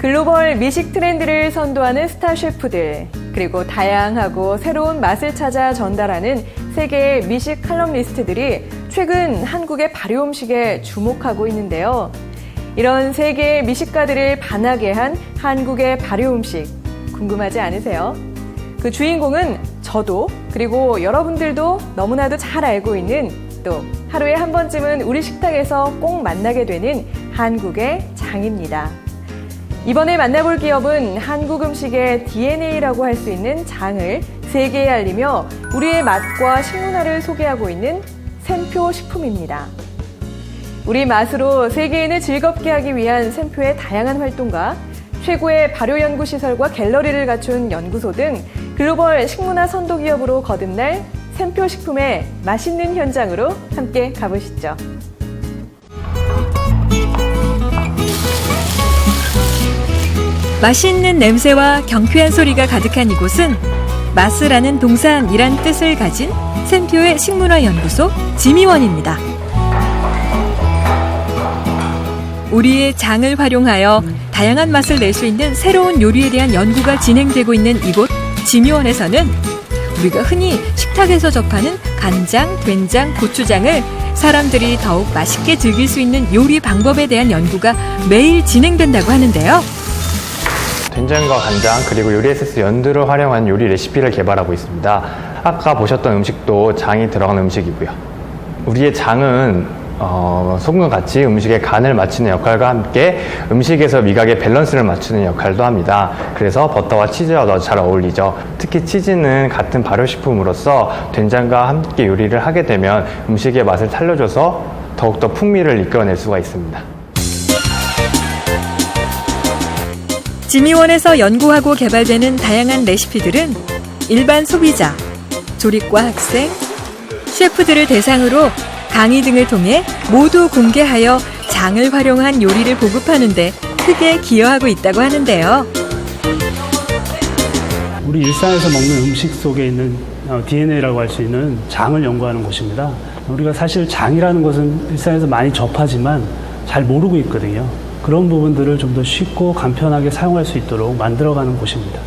글로벌 미식 트렌드를 선도하는 스타 셰프들, 그리고 다양하고 새로운 맛을 찾아 전달하는 세계의 미식 칼럼니스트들이 최근 한국의 발효 음식에 주목하고 있는데요. 이런 세계의 미식가들을 반하게 한 한국의 발효 음식, 궁금하지 않으세요? 그 주인공은 저도 그리고 여러분들도 너무나도 잘 알고 있는, 또 하루에 한 번쯤은 우리 식탁에서 꼭 만나게 되는 한국의 장입니다. 이번에 만나볼 기업은 한국 음식의 DNA라고 할 수 있는 장을 세계에 알리며 우리의 맛과 식문화를 소개하고 있는 샘표 식품입니다. 우리 맛으로 세계인을 즐겁게 하기 위한 샘표의 다양한 활동과 최고의 발효 연구 시설과 갤러리를 갖춘 연구소 등 글로벌 식문화 선도 기업으로 거듭날 샘표 식품의 맛있는 현장으로 함께 가보시죠. 맛있는 냄새와 경쾌한 소리가 가득한 이곳은 맛을 동산이란 뜻을 가진 샘표의 식문화연구소 지미원입니다. 우리의 장을 활용하여 다양한 맛을 낼 수 있는 새로운 요리에 대한 연구가 진행되고 있는 이곳 지미원에서는 우리가 흔히 식탁에서 접하는 간장, 된장, 고추장을 사람들이 더욱 맛있게 즐길 수 있는 요리 방법에 대한 연구가 매일 진행된다고 하는데요. 된장과 간장 그리고 요리 에센스 연두를 활용한 요리 레시피를 개발하고 있습니다. 아까 보셨던 음식도 장이 들어간 음식이고요. 우리의 장은 소금과 같이 음식의 간을 맞추는 역할과 함께 음식에서 미각의 밸런스를 맞추는 역할도 합니다. 그래서 버터와 치즈와 더 잘 어울리죠. 특히 치즈는 같은 발효식품으로서 된장과 함께 요리를 하게 되면 음식의 맛을 살려줘서 더욱더 풍미를 이끌어낼 수가 있습니다. 지미원에서 연구하고 개발되는 다양한 레시피들은 일반 소비자, 조리과 학생, 셰프들을 대상으로 강의 등을 통해 모두 공개하여 장을 활용한 요리를 보급하는 데 크게 기여하고 있다고 하는데요. 우리 일상에서 먹는 음식 속에 있는 DNA라고 할 수 있는 장을 연구하는 곳입니다. 우리가 사실 장이라는 것은 일상에서 많이 접하지만 잘 모르고 있거든요. 그런 부분들을 좀 더 쉽고 간편하게 사용할 수 있도록 만들어가는 곳입니다.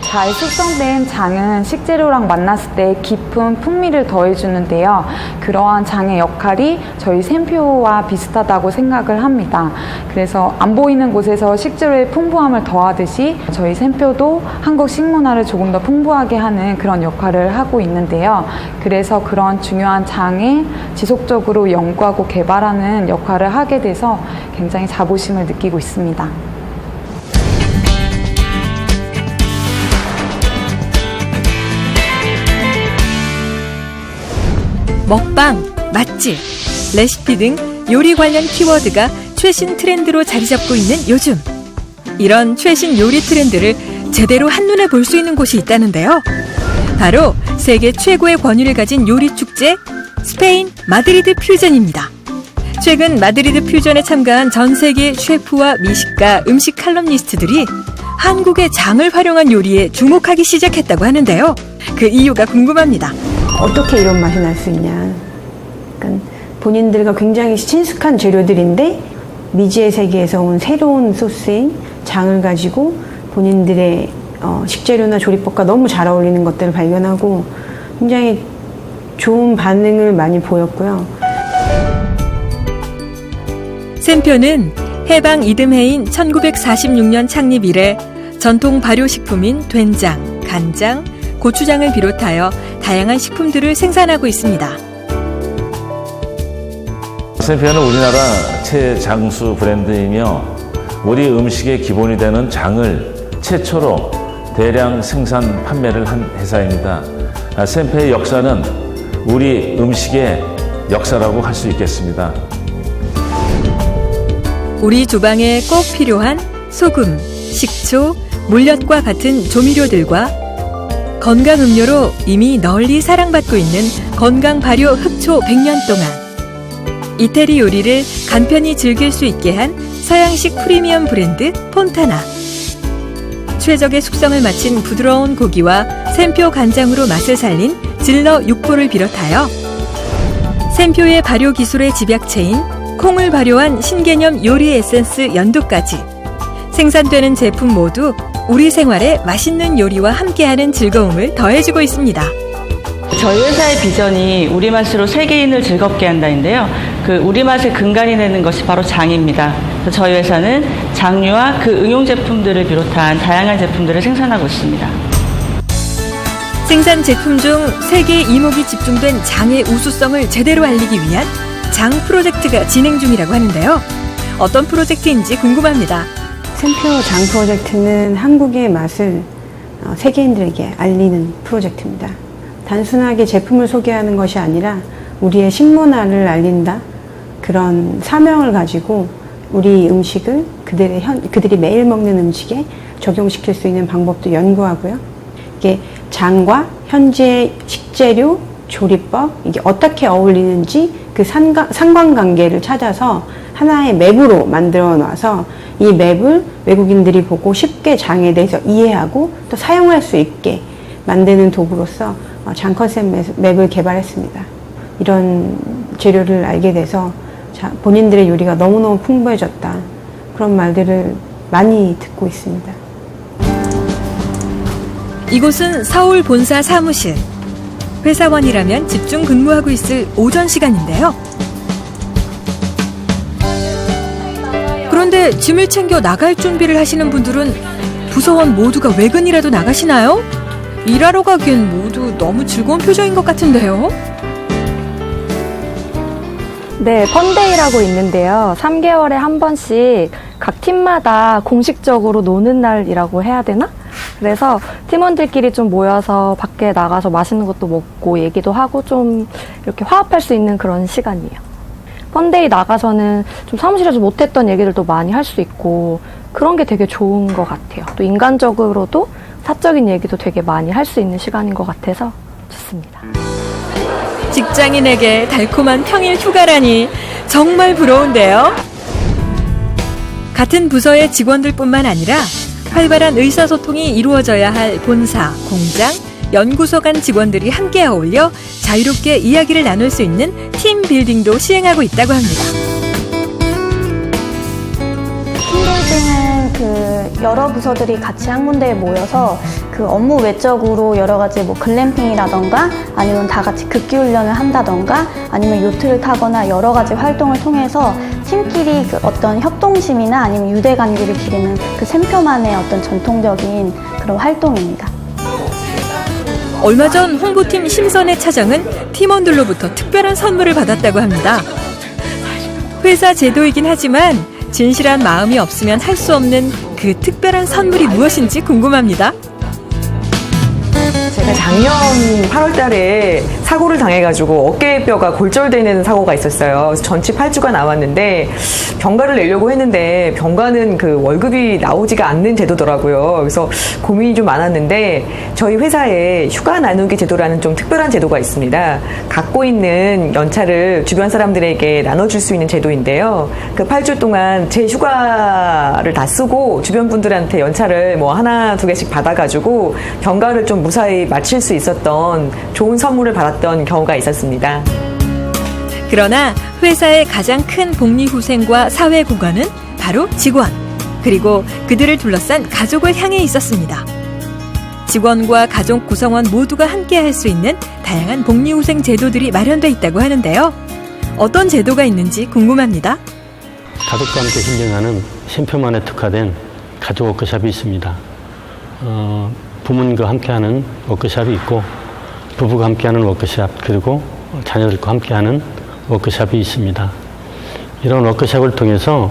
잘 숙성된 장은 식재료랑 만났을 때 깊은 풍미를 더해주는데요. 그러한 장의 역할이 저희 샘표와 비슷하다고 생각을 합니다. 그래서 안 보이는 곳에서 식재료의 풍부함을 더하듯이 저희 샘표도 한국 식문화를 조금 더 풍부하게 하는 그런 역할을 하고 있는데요. 그래서 그런 중요한 장을 지속적으로 연구하고 개발하는 역할을 하게 돼서 굉장히 자부심을 느끼고 있습니다. 먹방, 맛집, 레시피 등 요리 관련 키워드가 최신 트렌드로 자리 잡고 있는 요즘. 이런 최신 요리 트렌드를 제대로 한눈에 볼 수 있는 곳이 있다는데요. 바로 세계 최고의 권위를 가진 요리 축제 스페인 마드리드 퓨전입니다. 최근 마드리드 퓨전에 참가한 전 세계 셰프와 미식가, 음식 칼럼니스트들이 한국의 장을 활용한 요리에 주목하기 시작했다고 하는데요. 그 이유가 궁금합니다. 어떻게 이런 맛이 날 수 있냐. 그러니까 본인들과 굉장히 친숙한 재료들인데 미지의 세계에서 온 새로운 소스인 장을 가지고 본인들의 식재료나 조리법과 너무 잘 어울리는 것들을 발견하고 굉장히 좋은 반응을 많이 보였고요. 샘표는 해방 이듬해인 1946년 창립 이래 전통 발효식품인 된장, 간장, 고추장을 비롯하여 다양한 식품들을 생산하고 있습니다. 샘표는 우리나라 최장수 브랜드이며 우리 음식의 기본이 되는 장을 최초로 대량 생산 판매를 한 회사입니다. 샘표의 역사는 우리 음식의 역사라고 할 수 있겠습니다. 우리 주방에 꼭 필요한 소금, 식초, 물엿과 같은 조미료들과 건강 음료로 이미 널리 사랑받고 있는 건강 발효 흑초 100년 동안 이태리 요리를 간편히 즐길 수 있게 한 서양식 프리미엄 브랜드 폰타나. 최적의 숙성을 마친 부드러운 고기와 샘표 간장으로 맛을 살린 질러 육포를 비롯하여 샘표의 발효 기술의 집약체인 콩을 발효한 신개념 요리 에센스 연두까지 생산되는 제품 모두 우리 생활에 맛있는 요리와 함께하는 즐거움을 더해주고 있습니다. 저희 회사의 비전이 우리 맛으로 세계인을 즐겁게 한다인데요. 그 우리 맛의 근간이 되는 것이 바로 장입니다. 그래서 저희 회사는 장류와 그 응용 제품들을 비롯한 다양한 제품들을 생산하고 있습니다. 생산 제품 중 세계 이목이 집중된 장의 우수성을 제대로 알리기 위한 장 프로젝트가 진행 중이라고 하는데요. 어떤 프로젝트인지 궁금합니다. 샘표 장 프로젝트는 한국의 맛을 세계인들에게 알리는 프로젝트입니다. 단순하게 제품을 소개하는 것이 아니라 우리의 식문화를 알린다. 그런 사명을 가지고 우리 음식을 그들이 매일 먹는 음식에 적용시킬 수 있는 방법도 연구하고요. 이게 장과 현재 식재료, 조리법, 이게 어떻게 어울리는지 그 상관관계를 찾아서 하나의 맵으로 만들어 놔서 이 맵을 외국인들이 보고 쉽게 장에 대해서 이해하고 또 사용할 수 있게 만드는 도구로서 장 컨셉 맵을 개발했습니다. 이런 재료를 알게 돼서 본인들의 요리가 너무너무 풍부해졌다. 그런 말들을 많이 듣고 있습니다. 이곳은 서울 본사 사무실. 회사원이라면 집중 근무하고 있을 오전 시간인데요. 그런데 짐을 챙겨 나갈 준비를 하시는 분들은 부서원 모두가 외근이라도 나가시나요? 일하러 가기엔 모두 너무 즐거운 표정인 것 같은데요. 네, 펀데이라고 있는데요. 3개월에 한 번씩 각 팀마다 공식적으로 노는 날이라고 해야 되나? 그래서 팀원들끼리 좀 모여서 밖에 나가서 맛있는 것도 먹고 얘기도 하고 좀 이렇게 화합할 수 있는 그런 시간이에요. 펀데이 나가서는 좀 사무실에서 못했던 얘기들도 많이 할 수 있고 그런 게 되게 좋은 것 같아요. 또 인간적으로도 사적인 얘기도 되게 많이 할 수 있는 시간인 것 같아서 좋습니다. 직장인에게 달콤한 평일 휴가라니 정말 부러운데요. 같은 부서의 직원들뿐만 아니라 활발한 의사소통이 이루어져야 할 본사, 공장, 연구소 간 직원들이 함께 어울려 자유롭게 이야기를 나눌 수 있는 팀 빌딩도 시행하고 있다고 합니다. 팀빌딩은 그 여러 부서들이 같이 한 군데에 모여서 그 업무 외적으로 여러 가지 뭐 글램핑이라던가 아니면 다 같이 극기 훈련을 한다던가 아니면 요트를 타거나 여러 가지 활동을 통해서 팀끼리 그 어떤 협동심이나 아니면 유대 관계를 기르는 그 샘표만의 어떤 전통적인 그런 활동입니다. 얼마 전 홍보팀 심선의 차장은 팀원들로부터 특별한 선물을 받았다고 합니다. 회사 제도이긴 하지만 진실한 마음이 없으면 할 수 없는 그 특별한 선물이 무엇인지 궁금합니다. 제가 작년 8월 달에 사고를 당해가지고 어깨뼈가 골절되는 사고가 있었어요. 그래서 전치 8주가 나왔는데 병가를 내려고 했는데 병가는 그 월급이 나오지가 않는 제도더라고요. 그래서 고민이 좀 많았는데 저희 회사에 휴가 나누기 제도라는 좀 특별한 제도가 있습니다. 갖고 있는 연차를 주변 사람들에게 나눠줄 수 있는 제도인데요. 그 8주 동안 제 휴가를 다 쓰고 주변 분들한테 연차를 뭐 하나, 두 개씩 받아가지고 병가를 좀 무사히 마칠 수 있었던 좋은 선물을 받았던 경우가 있었습니다. 그러나 회사의 가장 큰 복리후생과 사회공헌은 바로 직원, 그리고 그들을 둘러싼 가족을 향해 있었습니다. 직원과 가족 구성원 모두가 함께할 수 있는 다양한 복리후생 제도들이 마련돼 있다고 하는데요. 어떤 제도가 있는지 궁금합니다. 가족과 함께 힐링하는 샘표만에 특화된 가족 워크숍이 있습니다. 부모님과 함께하는 워크숍이 있고 부부가 함께하는 워크숍 그리고 자녀들과 함께하는 워크숍이 있습니다. 이런 워크숍을 통해서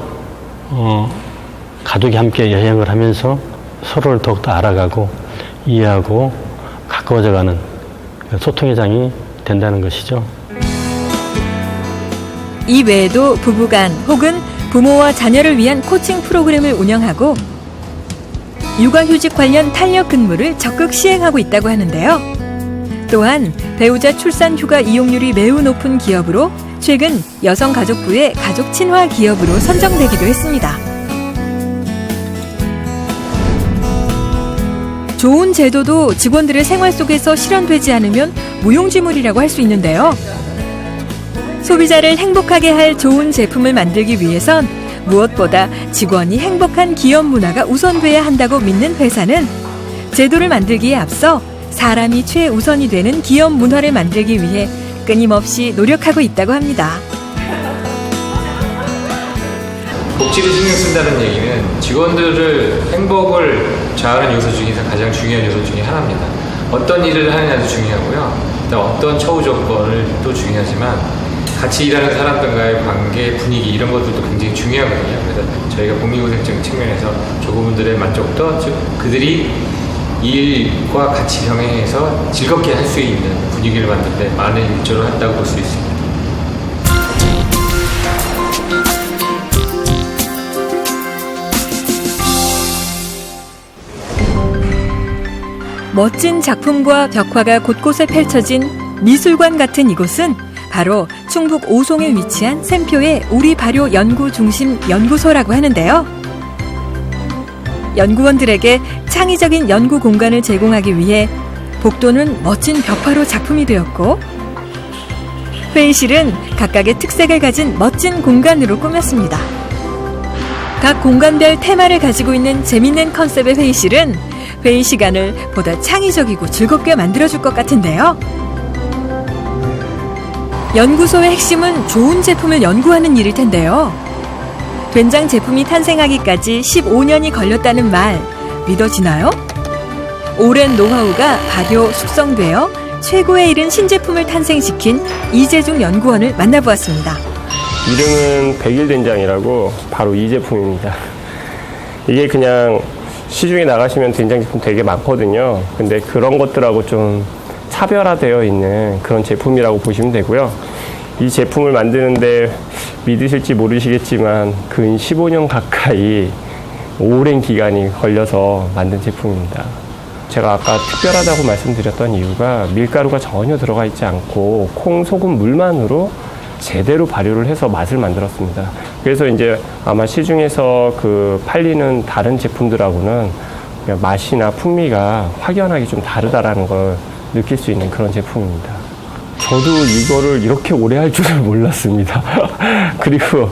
가족이 함께 여행을 하면서 서로를 더욱더 알아가고 이해하고 가까워져가는 소통의 장이 된다는 것이죠. 이 외에도 부부간 혹은 부모와 자녀를 위한 코칭 프로그램을 운영하고 육아휴직 관련 탄력 근무를 적극 시행하고 있다고 하는데요. 또한 배우자 출산 휴가 이용률이 매우 높은 기업으로 최근 여성가족부의 가족 친화 기업으로 선정되기도 했습니다. 좋은 제도도 직원들의 생활 속에서 실현되지 않으면 무용지물이라고 할 수 있는데요. 소비자를 행복하게 할 좋은 제품을 만들기 위해선 무엇보다 직원이 행복한 기업 문화가 우선돼야 한다고 믿는 회사는 제도를 만들기에 앞서 사람이 최우선이 되는 기업 문화를 만들기 위해 끊임없이 노력하고 있다고 합니다. 복지를 신경 쓴다는 얘기는 직원들을 행복을 좌우하는 요소 중에서 가장 중요한 요소 중에 하나입니다. 어떤 일을 하느냐도 중요하고요. 어떤 처우 조건도 중요하지만 같이 일하는 사람들과의 관계, 분위기 이런 것들도 굉장히 중요하거든요. 그래서 저희가 복리후생증 측면에서 조교분들의 만족도, 즉 그들이 일과 같이 병행해서 즐겁게 할 수 있는 분위기를 만들 때 많은 일조를 한다고 볼 수 있습니다. 멋진 작품과 벽화가 곳곳에 펼쳐진 미술관 같은 이곳은 바로 충북 오송에 위치한 샘표의 우리발효 연구중심 연구소라고 하는데요. 연구원들에게 창의적인 연구 공간을 제공하기 위해 복도는 멋진 벽화로 작품이 되었고, 회의실은 각각의 특색을 가진 멋진 공간으로 꾸몄습니다. 각 공간별 테마를 가지고 있는 재밌는 컨셉의 회의실은 회의 시간을 보다 창의적이고 즐겁게 만들어줄 것 같은데요. 연구소의 핵심은 좋은 제품을 연구하는 일일 텐데요. 된장 제품이 탄생하기까지 15년이 걸렸다는 말 믿어지나요? 오랜 노하우가 발효, 숙성되어 최고에 이른 신제품을 탄생시킨 이재중 연구원을 만나보았습니다. 이름은 백일된장이라고 바로 이 제품입니다. 이게 그냥 시중에 나가시면 된장 제품 되게 많거든요. 근데 그런 것들하고 좀 차별화되어 있는 그런 제품이라고 보시면 되고요. 이 제품을 만드는데 믿으실지 모르시겠지만 근 15년 가까이 오랜 기간이 걸려서 만든 제품입니다. 제가 아까 특별하다고 말씀드렸던 이유가 밀가루가 전혀 들어가 있지 않고 콩, 소금, 물만으로 제대로 발효를 해서 맛을 만들었습니다. 그래서 이제 아마 시중에서 팔리는 다른 제품들하고는 맛이나 풍미가 확연하게 좀 다르다라는 걸 느낄 수 있는 그런 제품입니다. 저도 이거를 이렇게 오래 할 줄은 몰랐습니다. 그리고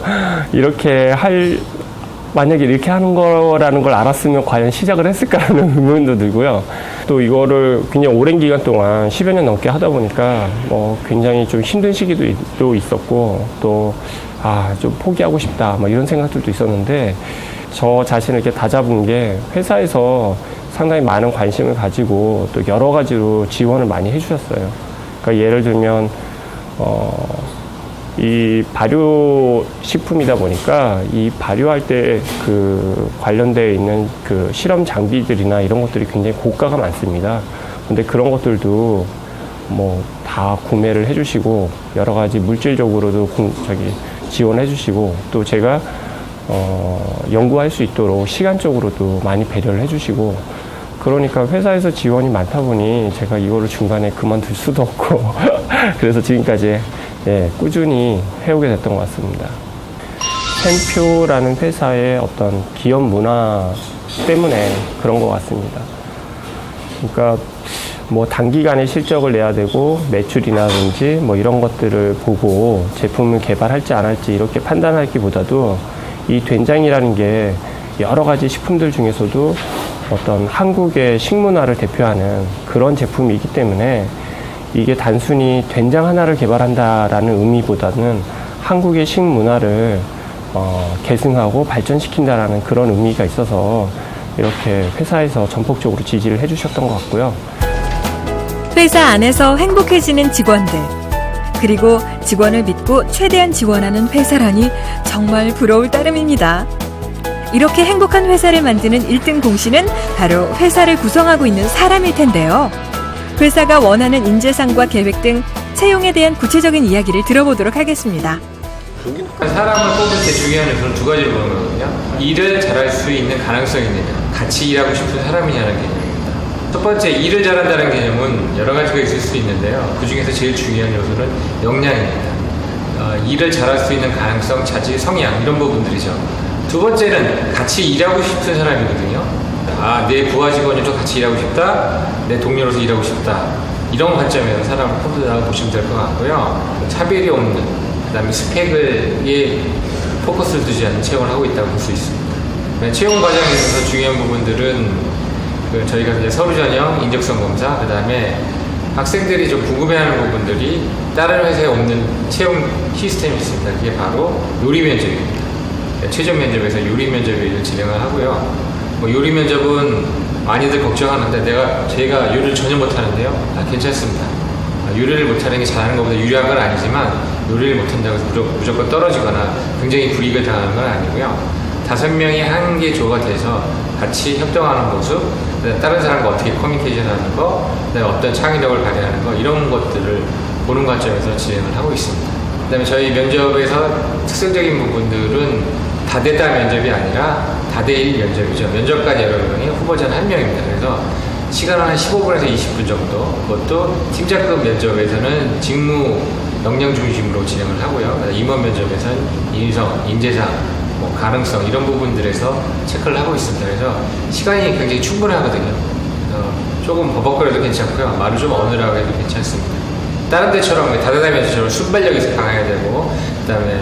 만약에 이렇게 하는 거라는 걸 알았으면 과연 시작을 했을까라는 의문도 들고요. 또 이거를 굉장히 오랜 기간 동안 10여 년 넘게 하다 보니까 굉장히 좀 힘든 시기도 있었고, 또 좀 포기하고 싶다 이런 생각들도 있었는데, 저 자신을 이렇게 다잡은 게 회사에서 상당히 많은 관심을 가지고 또 여러 가지로 지원을 많이 해주셨어요. 그러니까 예를 들면 이 발효 식품이다 보니까 이 발효할 때 관련되어 있는 실험 장비들이나 이런 것들이 굉장히 고가가 많습니다. 근데 그런 것들도 다 구매를 해주시고 여러 가지 물질적으로도 지원해 주시고, 또 제가 연구할 수 있도록 시간적으로도 많이 배려를 해주시고, 그러니까 회사에서 지원이 많다 보니 제가 이거를 중간에 그만둘 수도 없고 그래서 지금까지 꾸준히 해오게 됐던 것 같습니다. 샘표라는 회사의 어떤 기업 문화 때문에 그런 것 같습니다. 그러니까 단기간에 실적을 내야 되고 매출이라든지 이런 것들을 보고 제품을 개발할지 안 할지 이렇게 판단하기보다도 이 된장이라는 게 여러 가지 식품들 중에서도 어떤 한국의 식문화를 대표하는 그런 제품이기 때문에 이게 단순히 된장 하나를 개발한다라는 의미보다는 한국의 식문화를 계승하고 발전시킨다라는 그런 의미가 있어서 이렇게 회사에서 전폭적으로 지지를 해주셨던 것 같고요. 회사 안에서 행복해지는 직원들, 그리고 직원을 믿고 최대한 지원하는 회사라니 정말 부러울 따름입니다. 이렇게 행복한 회사를 만드는 1등 공신은 바로 회사를 구성하고 있는 사람일 텐데요. 회사가 원하는 인재상과 계획 등 채용에 대한 구체적인 이야기를 들어보도록 하겠습니다. 사람을 뽑을 때 중요한 요소는 두 가지를 보는 거거든요. 일을 잘할 수 있는 가능성이 있느냐, 같이 일하고 싶은 사람이냐는 개념입니다. 첫 번째, 일을 잘한다는 개념은 여러 가지가 있을 수 있는데요. 그 중에서 제일 중요한 요소는 역량입니다. 일을 잘할 수 있는 가능성, 자질, 성향 이런 부분들이죠. 두 번째는 같이 일하고 싶은 사람이거든요. 내 부하 직원이랑 같이 일하고 싶다, 내 동료로서 일하고 싶다, 이런 관점에서 사람을 뽑는다고 보시면 될 것 같고요. 차별이 없는, 그 다음에 스펙을 포커스를 두지 않는 채용을 하고 있다고 볼 수 있습니다. 채용 과정에 있어서 중요한 부분들은 저희가 이제 서류 전형, 인적성 검사, 그 다음에 학생들이 좀 궁금해하는 부분들이 다른 회사에 없는 채용 시스템이 있습니다. 그게 바로 요리 면접입니다. 최종 면접에서 요리 면접을 진행을 하고요. 요리 면접은 많이들 걱정하는데 저희가 요리를 전혀 못하는데요. 괜찮습니다. 요리를 못하는 게 잘하는 것보다 유리한 건 아니지만 요리를 못한다고 해서 무조건 떨어지거나 굉장히 불이익을 당하는 건 아니고요. 5명이 한 개 조가 돼서 같이 협동하는 모습, 다른 사람과 어떻게 커뮤니케이션하는 거, 어떤 창의력을 발휘하는 거 이런 것들을 보는 관점에서 진행을 하고 있습니다. 그다음에 저희 면접에서 특성적인 부분들은 다대다 면접이 아니라 다대1 면접이죠. 면접관 여러 명이 후보자는 1명입니다. 그래서 시간은 한 15분에서 20분 정도. 그것도 팀장급 면접에서는 직무 역량 중심으로 진행을 하고요. 임원 면접에서는 인성, 인재상, 가능성 이런 부분들에서 체크를 하고 있습니다. 그래서 시간이 굉장히 충분하거든요. 조금 버벅거려도 괜찮고요. 말을 좀 어눌하게 해도 괜찮습니다. 다른 데처럼 다대다 면접처럼 순발력이 강해야 되고, 그다음에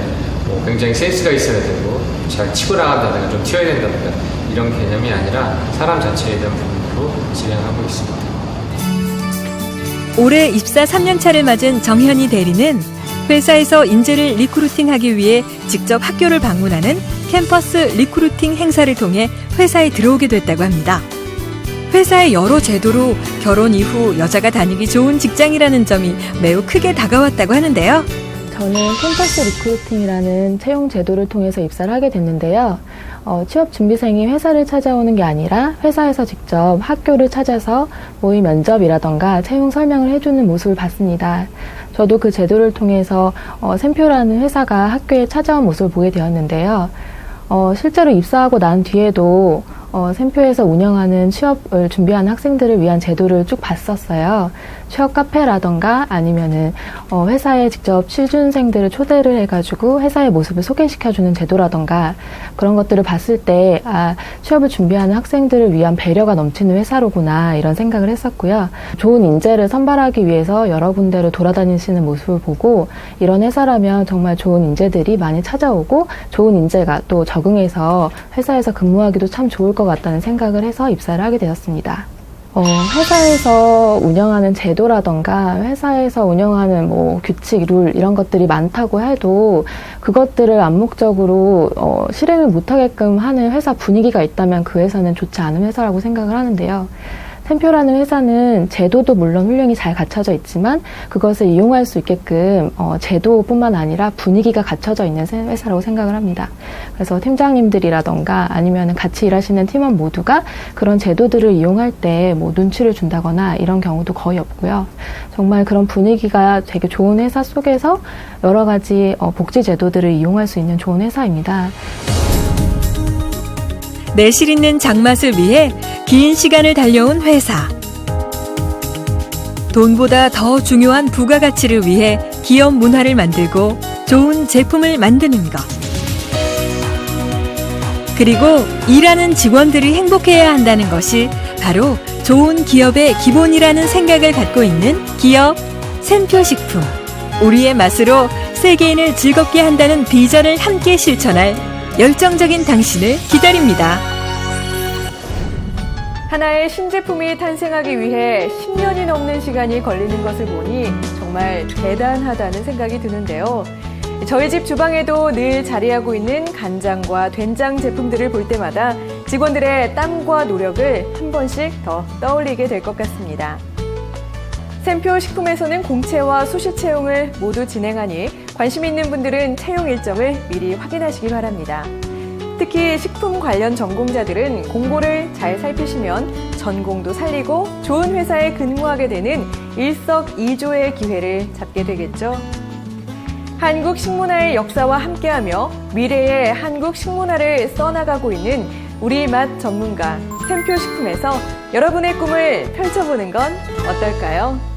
굉장히 센스가 있어야 되고, 잘 치고 나간다든가 좀 튀어야 된다든가 이런 개념이 아니라 사람 자체에 대한 부분으로 진행하고 있습니다. 올해 입사 3년 차를 맞은 정현희 대리는 회사에서 인재를 리크루팅하기 위해 직접 학교를 방문하는 캠퍼스 리크루팅 행사를 통해 회사에 들어오게 됐다고 합니다. 회사의 여러 제도로 결혼 이후 여자가 다니기 좋은 직장이라는 점이 매우 크게 다가왔다고 하는데요. 저는 캠퍼스 리크루팅이라는 채용 제도를 통해서 입사를 하게 됐는데요. 취업 준비생이 회사를 찾아오는 게 아니라 회사에서 직접 학교를 찾아서 모의 면접이라던가 채용 설명을 해주는 모습을 봤습니다. 저도 그 제도를 통해서 샘표라는 회사가 학교에 찾아온 모습을 보게 되었는데요. 실제로 입사하고 난 뒤에도 샘표에서 운영하는 취업을 준비하는 학생들을 위한 제도를 쭉 봤었어요. 취업 카페라던가 아니면은 회사에 직접 취준생들을 초대를 해가지고 회사의 모습을 소개시켜주는 제도라던가 그런 것들을 봤을 때 취업을 준비하는 학생들을 위한 배려가 넘치는 회사로구나 이런 생각을 했었고요. 좋은 인재를 선발하기 위해서 여러 군데로 돌아다니시는 모습을 보고 이런 회사라면 정말 좋은 인재들이 많이 찾아오고 좋은 인재가 또 적응해서 회사에서 근무하기도 참 좋을 것 같다는 생각을 해서 입사를 하게 되었습니다. 회사에서 운영하는 제도라던가 회사에서 운영하는 규칙, 룰 이런 것들이 많다고 해도 그것들을 암묵적으로 실행을 못하게끔 하는 회사 분위기가 있다면 그 회사는 좋지 않은 회사라고 생각을 하는데요. 샘표라는 회사는 제도도 물론 훌륭히 잘 갖춰져 있지만 그것을 이용할 수 있게끔 제도뿐만 아니라 분위기가 갖춰져 있는 회사라고 생각을 합니다. 그래서 팀장님들이라던가 아니면 같이 일하시는 팀원 모두가 그런 제도들을 이용할 때 눈치를 준다거나 이런 경우도 거의 없고요. 정말 그런 분위기가 되게 좋은 회사 속에서 여러 가지 복지 제도들을 이용할 수 있는 좋은 회사입니다. 내실 있는 장맛을 위해 긴 시간을 달려온 회사. 돈보다 더 중요한 부가가치를 위해 기업 문화를 만들고 좋은 제품을 만드는 것. 그리고 일하는 직원들이 행복해야 한다는 것이 바로 좋은 기업의 기본이라는 생각을 갖고 있는 기업 샘표식품. 우리의 맛으로 세계인을 즐겁게 한다는 비전을 함께 실천할 열정적인 당신을 기다립니다. 하나의 신제품이 탄생하기 위해 10년이 넘는 시간이 걸리는 것을 보니 정말 대단하다는 생각이 드는데요. 저희 집 주방에도 늘 자리하고 있는 간장과 된장 제품들을 볼 때마다 직원들의 땀과 노력을 한 번씩 더 떠올리게 될 것 같습니다. 샘표 식품에서는 공채와 수시 채용을 모두 진행하니 관심 있는 분들은 채용 일정을 미리 확인하시기 바랍니다. 특히 식품 관련 전공자들은 공고를 잘 살피시면 전공도 살리고 좋은 회사에 근무하게 되는 일석이조의 기회를 잡게 되겠죠. 한국 식문화의 역사와 함께하며 미래의 한국 식문화를 써나가고 있는 우리 맛 전문가 샘표 식품에서 여러분의 꿈을 펼쳐보는 건 어떨까요?